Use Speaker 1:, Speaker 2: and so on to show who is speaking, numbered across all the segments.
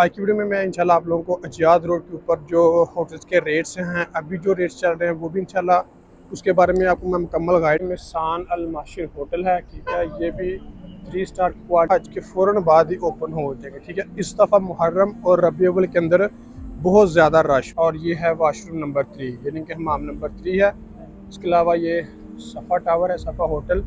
Speaker 1: आज की वीडियो में मैं इंशाल्लाह आप लोगों को अजियाद रोड के ऊपर जो होटल्स के रेट्स हैं, अभी जो रेट्स चल रहे हैं वो भी इंशाल्लाह उसके बारे में आपको मैं मुकम्मल गाइड में सान अल माशिर होटल है, ठीक है। ये भी 3 स्टार क्वालिटी आज के फ़ौरन बाद ही ओपन हो जाएंगे, ठीक है। इस दफ़ा मुहर्रम और रबी अव्वल के अंदर बहुत ज़्यादा रश, और ये है वाशरूम नंबर 3 यानी कि हमाम नंबर 3 है। इसके अलावा ये सफ़ा टावर है, सफ़ा hotel.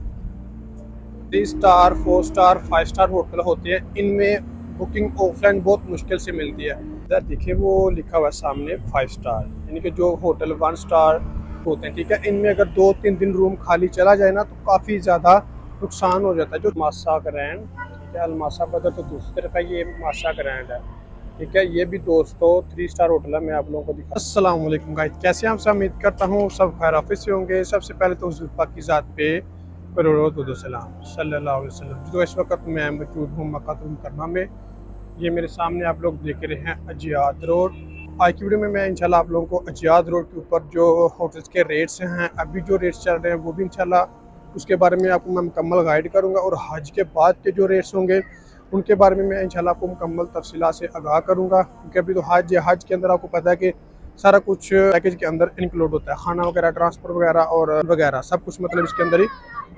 Speaker 1: 3 star 4 star 5 star hotel होते हैं, इनमें बुकिंग ऑफलाइन बहुत मुश्किल से मिलती है। इधर देखिए वो लिखा हुआ है सामने 5 स्टार, यानी कि जो होटल 1 स्टार होते हैं, ठीक है। इनमें अगर 2-3 दिन रूम खाली चला जाए ना तो काफ़ी ज़्यादा नुकसान हो जाता है। जो मासा ग्रैंड, ठीक है, अलमासा बदर तो दूसरी तरफ है, ये मासा ग्रैंड है, ठीक है। ये भी दोस्तों 3 स्टार होटल है, मैं आप लोगों को दिखा। अस्सलाम वालेकुम गाइस, कैसे हैं आप सब? उम्मीद करता हूँ सब खैर ऑफिस से होंगे। सबसे पहले तो हुज़ूर पाक की ज़ात पे करोड़ों सलाम सल्लल्लाहु अलैहि वसल्लम। जो इस वक्त मैं मौजूद हूँ मक्का मुकर्रमा में। ये मेरे सामने आप लोग देख रहे हैं अजियाद रोड। आज की वीडियो में मैं इंशाल्लाह आप लोगों को अजियाद रोड के ऊपर जो होटल्स के रेट्स हैं, अभी जो रेट्स चल रहे हैं वो भी इंशाल्लाह उसके बारे में आपको मैं मुकम्मल गाइड करूंगा, और हज के बाद के जो रेट्स होंगे उनके बारे में मैं इंशाल्लाह आपको मुकम्मल तफसीलात से आगाह करूंगा। क्योंकि अभी तो हज के अंदर आपको पता है कि सारा कुछ पैकेज के अंदर इंक्लूड होता है, खाना वगैरह, ट्रांसपोर्ट वगैरह और वगैरह सब कुछ मतलब इसके अंदर ही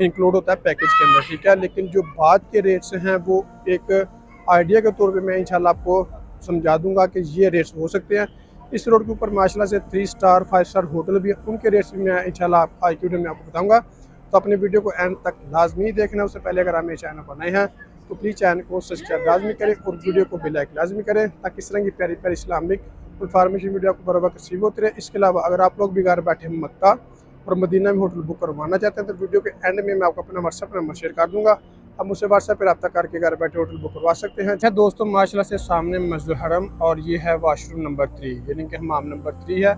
Speaker 1: इंक्लूड होता है पैकेज के अंदर, ठीक है। लेकिन जो बाद के रेट्स हैं वो एक आइडिया के तौर पे मैं इंशाल्लाह आपको समझा दूंगा कि ये रेट्स हो सकते हैं। इस रोड के ऊपर माशाल्लाह से 3 स्टार 5 स्टार होटल भी है, उनके रेट्स भी मैं इंशाल्लाह आज की वीडियो में आपको बताऊंगा। तो अपने वीडियो को एंड तक लाजमी देखना। उससे पहले अगर आप मेरे चैनल पर नए हैं तो प्लीज़ चैनल को सब्सक्राइब लाजमी करें और वीडियो को बेल आइकन लाजमी करें, ताकि इस तरह की प्यारी प्यारी इस्लामिक इन्फॉर्मेशन वीडियो आपको बराबर रिसीव होती रहे। इसके अलावा अगर आप लोग भी घर बैठे मक्का और मदीना में होटल बुक करवाना चाहते हैं तो वीडियो के एंड में मैं आपको अपना व्हाट्सएप नंबर शेयर कर दूंगा। आप मुझसे व्हाट्सएप पर रब्ता करके घर बैठे होटल बुक करवा सकते हैं। अच्छा दोस्तों, माशाल्लाह से सामने मस्जिद हरम और ये है वाशरूम नंबर 3 यानी कि हमाम नंबर 3 है।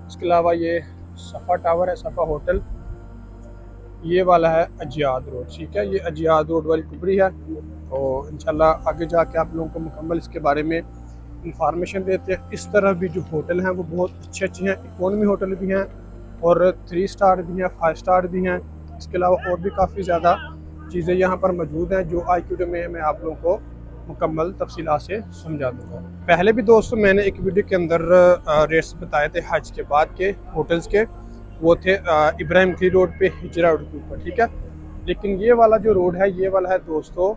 Speaker 1: इसके अलावा ये सफ़ा टावर है, सफ़ा होटल। ये वाला है अजियाद रोड, ठीक है। ये अजियाद रोड वाली कुबरी है। तो इंशाल्लाह आगे जाके आप लोगों को मुकम्मल इसके बारे में इंफॉर्मेशन देते हैं। इस तरह भी जो होटल हैं वो बहुत अच्छे अच्छे हैं, इकोनॉमी होटल भी हैं और 3 स्टार भी हैं, 5 स्टार भी हैं। इसके अलावा और भी काफ़ी ज़्यादा चीज़ें यहाँ पर मौजूद हैं जो आज की वीडियो में मैं आप लोगों को मुकम्मल तफसीलात से समझा दूँगा। पहले भी दोस्तों मैंने एक वीडियो के अंदर रेट्स बताए थे हज के बाद के होटल्स के, वो थे इब्राहिम की रोड पे, हिजरा रोड के ऊपर, ठीक है। लेकिन ये वाला जो रोड है ये वाला है दोस्तों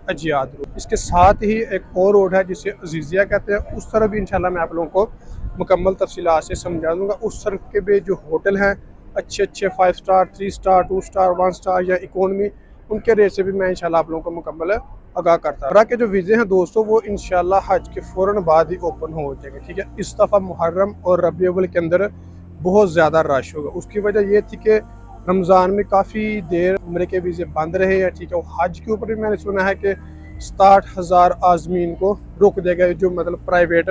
Speaker 1: अजियाद रोड। इसके साथ ही एक और रोड है जिसे अजीज़िया कहते हैं, उस तरफ भी इंशाल्लाह मैं आप लोगों को मुकम्मल तफसीलात से समझा दूँगा। उस तरफ के भी जो होटल हैं अच्छे अच्छे 5 स्टार 3 स्टार 2 स्टार 1 स्टार या इकोनॉमी, उनके रेट से भी मैं इंशाल्लाह आप लोगों को मुकम्मल आगाह करता हूँ। के जो वीज़े हैं दोस्तों वो इंशाल्लाह हज के फ़ौरन बाद ही ओपन हो जाएंगे, ठीक है। इस दफ़ा मुहर्रम और रबी अव्वल के अंदर बहुत ज़्यादा रश होगा। उसकी वजह ये थी कि रमज़ान में काफ़ी देर उम्रे के वीज़े बंद रहे हैं, ठीक है। वो हज के ऊपर भी मैंने सुना है कि 67,000 आज़मीन को रोक दिया गया, जो मतलब प्राइवेट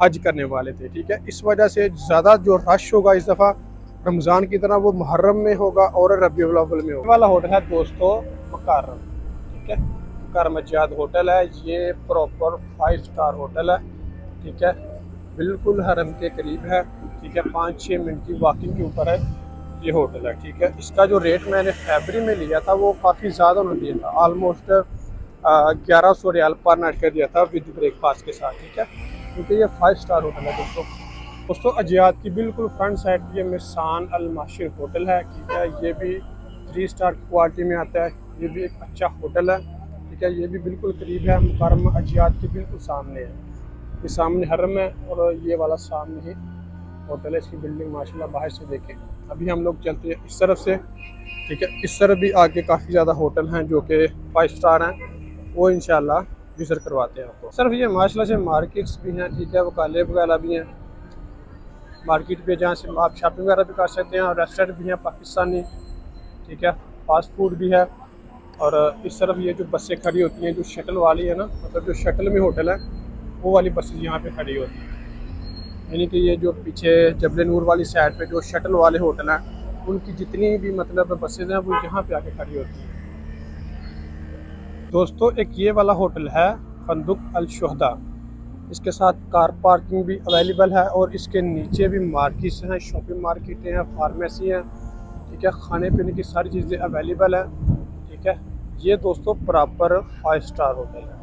Speaker 1: हज करने वाले थे, ठीक है। इस वजह से ज़्यादा जो रश होगा इस दफ़ा रमज़ान की तरह वो मुहर्रम में होगा और रबीउल अव्वल में होगा। वाला होटल है दोस्तों मुकर्रम, ठीक है। मुकर्रम अजियाद होटल है, ये प्रॉपर 5 स्टार होटल है, ठीक है। बिल्कुल हरम के करीब है, ठीक है। 5-6 मिनट की वॉकिंग के ऊपर है ये होटल है, ठीक है। इसका जो रेट मैंने फरवरी में लिया था वो काफ़ी ज़्यादा उन्होंने दिया था, ऑलमोस्ट 1100 रियाल पर नाइट का दिया था विद ब्रेकफास्ट के साथ, ठीक है। क्योंकि ये 5 स्टार होटल है दोस्तों अजियाद की बिल्कुल फ्रंट साइड ये मिसान अल माशिर होटल है, ठीक है। ये भी 3 स्टार की क्वालिटी में आता है। ये भी एक अच्छा होटल है, ठीक है। ये भी बिल्कुल करीब है, मुकर्रमा अजियाद के बिल्कुल सामने है। ये सामने हरम है और ये वाला सामने ही होटल है। इसकी बिल्डिंग माशाल्लाह बाहर से देखें। अभी हम लोग चलते हैं इस तरफ से, ठीक है। इस तरफ भी आगे काफ़ी ज़्यादा होटल हैं जो कि 5 स्टार हैं, वो इंशाल्लाह विज़िट करवाते हैं आपको। सिर्फ ये माशाल्लाह से मार्केट्स भी हैं, ठीक है। वकाले वगैरह भी हैं मार्केट पे, जहाँ से आप शॉपिंग वगैरह भी कर सकते हैं, और रेस्टोरेंट भी हैं पाकिस्तानी, ठीक है। फास्ट फूड भी है। और इस तरफ ये जो बसें खड़ी होती हैं जो शटल वाली है ना, मतलब जो शटल में होटल है वो वाली बसें यहाँ पे खड़ी होती हैं। यानी कि ये जो पीछे जबल नूर वाली साइड पे जो शटल वाले होटल हैं उनकी जितनी भी मतलब बसेज हैं वो यहाँ पे आके खड़ी होती हैं दोस्तों। एक ये वाला होटल है फंदुक अल शुहदा, इसके साथ कार पार्किंग भी अवेलेबल है और इसके नीचे भी मार्केट्स हैं, शॉपिंग मार्केटें हैं, फार्मेसी हैं, ठीक है। खाने पीने की सारी चीज़ें अवेलेबल है, ठीक है। ये दोस्तों प्रॉपर 5 स्टार होटल है।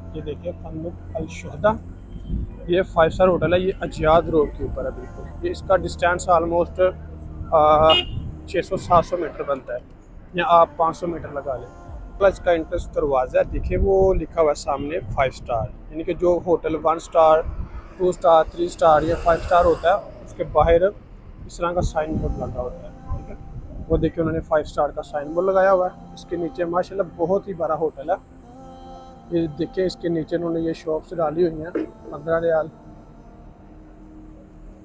Speaker 1: ये देखिए फंदुक अल शुहदा, ये 5 स्टार होटल है। ये अजियाद रोड के ऊपर है बिल्कुल। ये इसका डिस्टेंस आलमोस्ट 600-700 मीटर बनता है, या आप 500 मीटर लगा लें। प्लस इसका इंट्रेंस दरवाज़ा देखिए, वो लिखा हुआ है सामने 5 स्टार, यानी कि जो होटल 1 स्टार 2 स्टार 3 स्टार या 5 स्टार होता है उसके बाहर इस तरह का साइन बोर्ड लगा होता है, ठीक है। वो देखिए उन्होंने 5 स्टार का साइन बोर्ड लगाया हुआ है। इसके नीचे माशाल्लाह बहुत ही बड़ा होटल है। ये देखिए इसके नीचे उन्होंने ये शॉप्स डाली हुई हैं, 15 रियाल,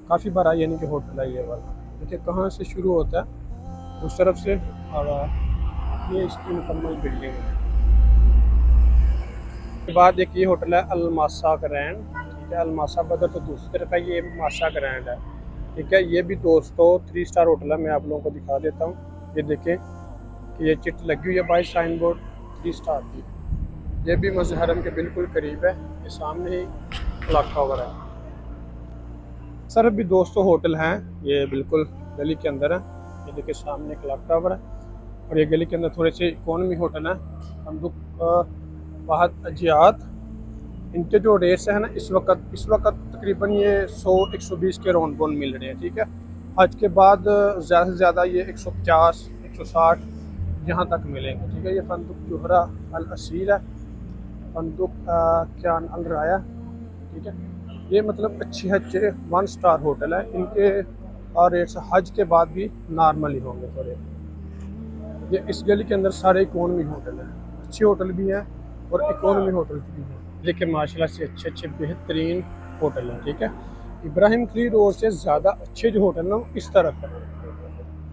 Speaker 1: काफ़ी बड़ा यानी कि होटल है ये वाला। देखिए कहाँ से शुरू होता है, उस तरफ से, और ये इसकी मुकम्मल बिल्डिंग है। के बाद एक ये होटल है अलमासा ग्रैंड, ठीक है। अलमासा बदर तो दूसरी तरफ है, ये मासा ग्रैंड है, ठीक है। ये भी दोस्तों 3 स्टार होटल है। मैं आप लोगों को दिखा देता हूँ। ये देखें कि ये चिट लगी हुई है बाई साइन बोर्ड 3 स्टार की। ये भी मस्जिद हरम के बिल्कुल करीब है, ये सामने ही क्लॉक टावर है। सर भी दोस्तों होटल हैं, ये बिल्कुल गली के अंदर है। ये देखिए सामने क्लॉक टावर है, और ये गली के अंदर थोड़े से इकोनॉमी होटल हैं। फंदुक बहुत अजियात, इनके जो रेट्स हैं ना इस वक्त तकरीबन ये 100-120 के राउंड बोन मिल रहे हैं, ठीक है। आज के बाद ज़्यादा से ज़्यादा ये 150-160 यहाँ तक मिलेंगे, ठीक है। ये फंदुक जोहरा अल असील है, फंदुक क्यान अल राया, ठीक है। ये मतलब अच्छे 1 स्टार होटल है। इनके और रेट्स हज के बाद भी नॉर्मल ही होंगे थोड़े। ये इस गली के अंदर सारे इकोनॉमी होटल हैं, अच्छे होटल भी हैं और इकोनॉमी होटल भी हैं। देखिए माशाल्लाह से अच्छे बेहतरीन होटल हैं, ठीक है। इब्राहिम खलील रोड से ज़्यादा अच्छे जो होटल हैं वो इस तरफ है,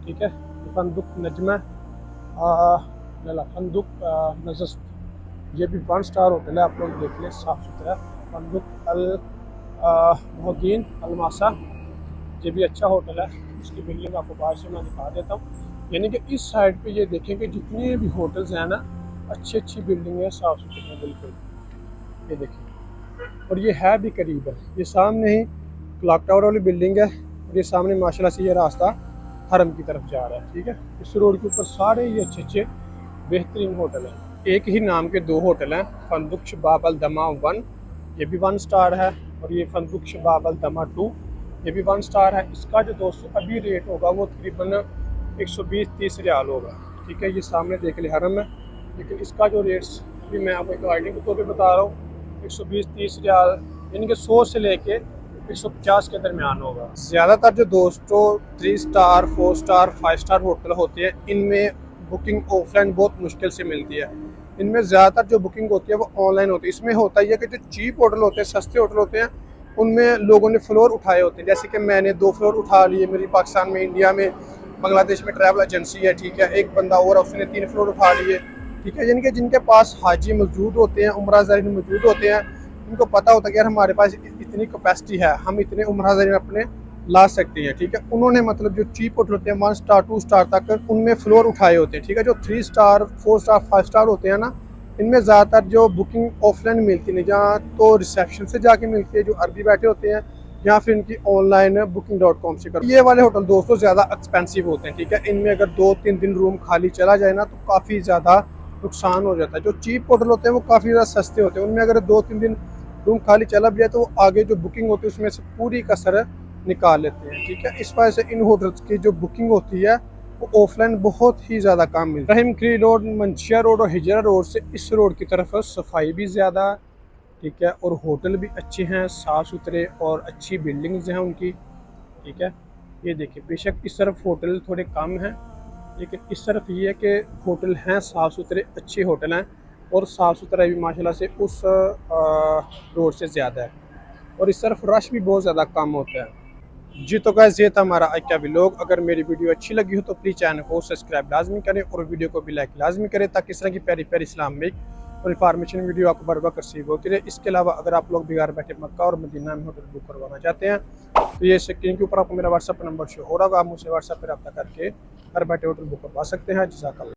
Speaker 1: ठीक है। फंदुक नजमा फंदुक नजस्त, ये भी 1 स्टार होटल है। आप लोग देख लें, साफ़ सुथरा। फंदुक अल मोहद्दीन अलमासा, ये भी अच्छा होटल है। इसकी बिल्डिंग आपको बाहर से मैं दिखा देता हूँ। यानी कि इस साइड पे ये देखें कि जितने भी होटल्स हैं ना, अच्छी बिल्डिंग है, साफ़ सुथरी है बिल्कुल। ये देखिए, और ये है भी करीब है। ये सामने ही क्लॉक टावर वाली बिल्डिंग है, और ये सामने माशाल्लाह से ये रास्ता हरम की तरफ जा रहा है, ठीक है। इस रोड के ऊपर सारे ये अच्छे बेहतरीन होटल हैं। एक ही नाम के 2 होटल हैं, फंदुक शबाब अल दमा 1, ये भी 1 स्टार है, और ये फंदुक शबाब अल दमा 2, ये भी 1 स्टार है। इसका जो दोस्तों अभी रेट होगा वो तकरीबन 120-30 रियाल होगा, ठीक है। ये सामने देख ले हरम है, लेकिन इसका जो रेट्स अभी मैं आपको एक आइडिया के तौर पे बता रहा हूँ, 120-30 रियाल, यानी कि 100 से लेके 150 के दरमियान होगा। ज़्यादातर जो दोस्तों 3 स्टार 4 स्टार 5 स्टार होटल होते हैं, इनमें बुकिंग ऑफलाइन बहुत मुश्किल से मिलती है। इनमें ज़्यादातर जो बुकिंग होती है वो ऑनलाइन होती है। इसमें होता ही है कि जो चीप होटल होते हैं, सस्ते होटल होते हैं, उनमें लोगों ने फ्लोर उठाए होते हैं। जैसे कि मैंने 2 फ्लोर उठा लिए, मेरी पाकिस्तान में, इंडिया में, बांग्लादेश में ट्रैवल एजेंसी है, ठीक है। एक बंदा और उसने 3 फ्लोर उठा लिए, ठीक है। यानी कि जिनके पास हाजी मौजूद होते हैं, उम्रा ज़ायरीन मौजूद होते हैं, उनको पता होता है कि यार हमारे पास इतनी कैपेसिटी है, हम इतने उम्रा ज़ायरीन अपने ला सकते हैं, ठीक है। उन्होंने मतलब जो चीप होटल होते हैं 1 स्टार 2 स्टार तक, उनमें फ्लोर उठाए होते हैं, ठीक है। जो 3 स्टार 4 स्टार 5 स्टार होते हैं ना, इनमें ज़्यादातर जो बुकिंग ऑफलाइन मिलती नहीं, जहाँ तो रिसेप्शन से जाके मिलती है, जो अरबी बैठे होते हैं, या फिर इनकी ऑनलाइन booking.com से कर। ये वाले होटल दोस्तों ज़्यादा एक्सपेंसिव होते हैं, ठीक है। इनमें अगर 2-3 दिन रूम खाली चला जाए ना, तो काफ़ी ज़्यादा नुकसान हो जाता है। जो चीप होटल होते हैं वो काफ़ी ज़्यादा सस्ते होते हैं, उनमें अगर 2-3 दिन रूम खाली चला भी जाए तो आगे जो बुकिंग होती है उसमें से पूरी कसर निकाल लेते हैं, ठीक है। इस वजह से इन होटल्स की जो बुकिंग होती है वो ऑफलाइन बहुत ही ज़्यादा कम मिलती है। रहीम खलील रोड, मंशिया रोड और हिजरा रोड से इस रोड की तरफ सफाई भी ज़्यादा, ठीक है, और होटल भी अच्छे हैं, साफ़ सुथरे, और अच्छी बिल्डिंग्स हैं उनकी, ठीक है। ये देखिए बेशक इस तरफ होटल थोड़े कम हैं, लेकिन इस तरफ ये है कि होटल हैं साफ़ सुथरे, अच्छे होटल हैं, और साफ़ सुथरा भी माशाल्लाह से उस रोड से ज़्यादा है, और इस तरफ रश भी बहुत ज़्यादा कम होता है। जी तो गाइस ये था हमारा आज का व्लॉग। अगर मेरी वीडियो अच्छी लगी हो तो प्लीज़ चैनल को सब्सक्राइब लाजमी करें, और वीडियो को भी लाइक लाजमी करें, ताकि इस तरह की प्यारी प्यारी इस्लामिक और इन्फॉर्मेशन वीडियो आपको बर वक्त रिसीव होती रहे। इसके अलावा अगर आप लोग भी घर बैठे मक्का और मदीना में होटल बुक करवाना चाहते हैं, तो ये स्क्रीन के ऊपर आपको मेरा व्हाट्सअप नंबर शो हो रहा होगा, आप मुझसे व्हाट्सअप पर रब्ता करके घर बैठे होटल बुक करवा सकते हैं। जज़ाकल्लाह।